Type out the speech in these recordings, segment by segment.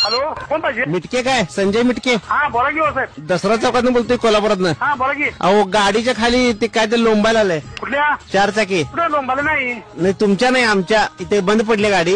Hello, कोण पाहिजे? मिटके काय? संजय मिटके. हा बोला की हो साहेब. दसरा चौकातून बोलतोय, कोल्हापुरातनं. हा बोला की. अहो, गाडीच्या खाली ते काय ते लोंबायला आलंय. कुठल्या? 4 चाकी. कुठे लोंबाला नाही. नाही, तुमच्या नाही, आमच्या इथे बंद पडली गाडी.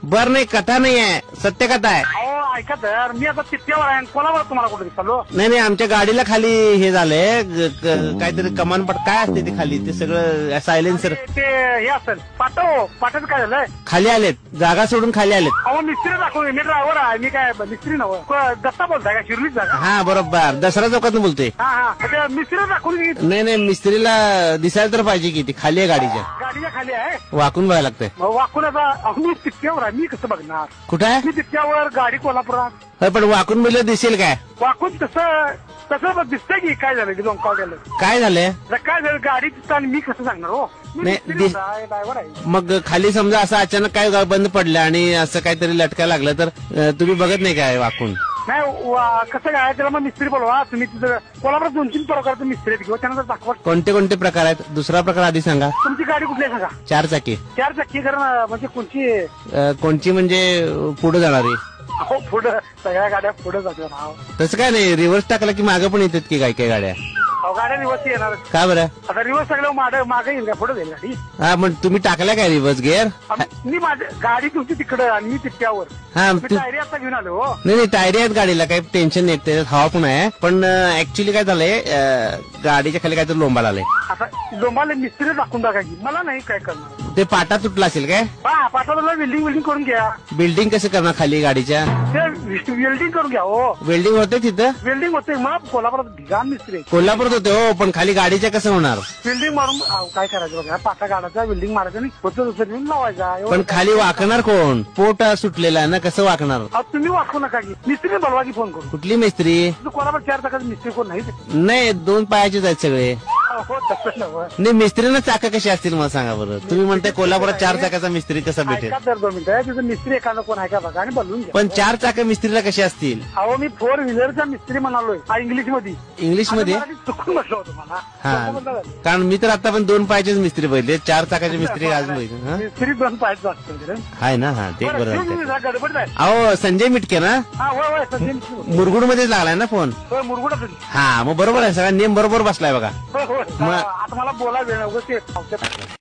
बर नाही, कथा नाही आहे, सत्य कथा आहे. अहो ऐका तर, मी आता तिथ्यावर आहे. कोणावर तुम्हाला कुठे दिसलो? नाही, आमच्या गाडीला खाली हे झालंय, काहीतरी कमानपट काय असते ते खाली, ते सगळं सायलेन्सर ते हे असेल पाठच काय झालंय? खाली आलेत, जागा सोडून खाली आलेत. अहो मिस्त्री दाखवू, मी ड्रायव्हर आहे. मी काय मिस्त्री नव्हतं. दत्ता बोलताय का? शिरलीच जागा. हा बरोबर, दसरा चौकातून बोलतोय. हा मिस्त्री दाखवून नाही, मिस्त्रीला दिसायला तर पाहिजे की ती खाली आहे गाडीच्या खाली आहे. वाकून बघायला लागतंय. वाकून आता मी तिथ्यावर आहे. मी कसं बघणार? कुठं आहे? मी तिथ्यावर, गाडी कोल्हापुरात. होय, पण वाकून बघितलं दिसेल काय? वाकून तसं दिसतंय की काय झालं की लोंकाव गेलं. काय झालंय? काय झालं गाडी तिथं आणि मी कसं सांगणार हो? नाही, ड्रायव्हर आहे. मग खाली समजा असं अचानक काय बंद पडलं आणि असं काहीतरी लटकायला लागलं तर तुम्ही बघत नाही काय वाकून? नाही कसं काय, त्याला मग मिस्त्री बोलवा तुम्ही. तिथं कोल्हापुरात 2-3 प्रकारचे मिस्त्री आहेत किंवा त्यांना दाखवा. कोणते प्रकार आहेत? दुसरा प्रकार आधी सांगा. तुमची गाडी कुठली आहे सांगा. 4 चाकी. 4 चाकी कारण म्हणजे कोणची म्हणजे पुढे जाणारी? हो पुढं सगळ्या गाड्या पुढे जातात. तसं काय नाही, रिव्हर्स टाकला की मागं पण येतात की काय गाड्या? गाड्या रिवर्स येणार. का बरं? आता रिवर्स सगळं मागे येईल का? पुढे जाईल गाडी. हा, मग तुम्ही टाकल्या काय रिव्हर्स गिअर? मी माझी गाडी तुमची तिकडं आणि मी तिथ्यावर. हा, टायरी आता घेऊन आलो. हो नाही, टायरी आहेत गाडीला, काही टेन्शन नाही, त्याच्यात हवा पण आहे. पण ऍक्च्युली काय झालंय, गाडीच्या खाली काहीतरी लोंबाला आलंय. आता लोंबाला मिस्त्री दाखवून टाकायची, मला नाही काय करणार. ते पाटा तुटला असेल काय? पाटाला वेल्डिंग करून घ्या. बिल्डिंग कसं करणार खाली गाडीच्या? ते वेल्डिंग करून घ्या. हो वेल्डिंग होते तिथं? वेल्डिंग होते. मग कोल्हापुरात ढिगाण मिस्त्री. कोल्हापुरात होते हो, पण खाली गाडीच्या कसं होणार? वेल्डिंग मारून काय करायचं बघा, पाटा काढायचा, वेल्डिंग मारायचं आणि दुसरं लावायचा. पण खाली वाकणार कोण? पोट सुटलेला आहे ना, कसं वाकणार? तुम्ही वाकू नका की, मिस्त्री बोलवा की फोन करून. कुठली मिस्त्री? कोल्हापूर 4 चाकाचा मिस्त्री कोण नाही? नाही, 2 पायाचेच आहेत सगळे. हो तसं नव्हतं. नाही, मिस्त्रीनं चाका कशी असतील मला सांगा बरं. तुम्ही म्हणताय कोल्हापुरात 4 चाकाचा मिस्त्री कसा भेटेल? ऐका तर 2 मिनिटं, तिथं मिस्त्री एखादा कोण आहे का बघा आणि बोलून घ्या. पण 4 चाका मिस्त्रीला कशी असतील? अहो मी 4 व्हीलरचा मिस्त्री म्हणालोय इंग्लिश मध्ये. इंग्लिश मध्ये? चुकून म्हटलं होतं मला. हा, कारण मी तर आता पण 2 पायाचेच मिस्त्री बघितले, 4 चाकाचे मिस्त्री अजून बघितले. मिस्त्री 2 पायाचं असतं आहे ना? हा, ते बरोबर. गडबड आहे. अहो, संजय मिटके ना? हा होय संजय मिटके. मुरगुड मध्येच लागलाय ना फोन? होय मुरगुडातून. हा, मग बरोबर आहे, सगळा नेम बरोबर बसलाय बघा. आता मला बोला वेळ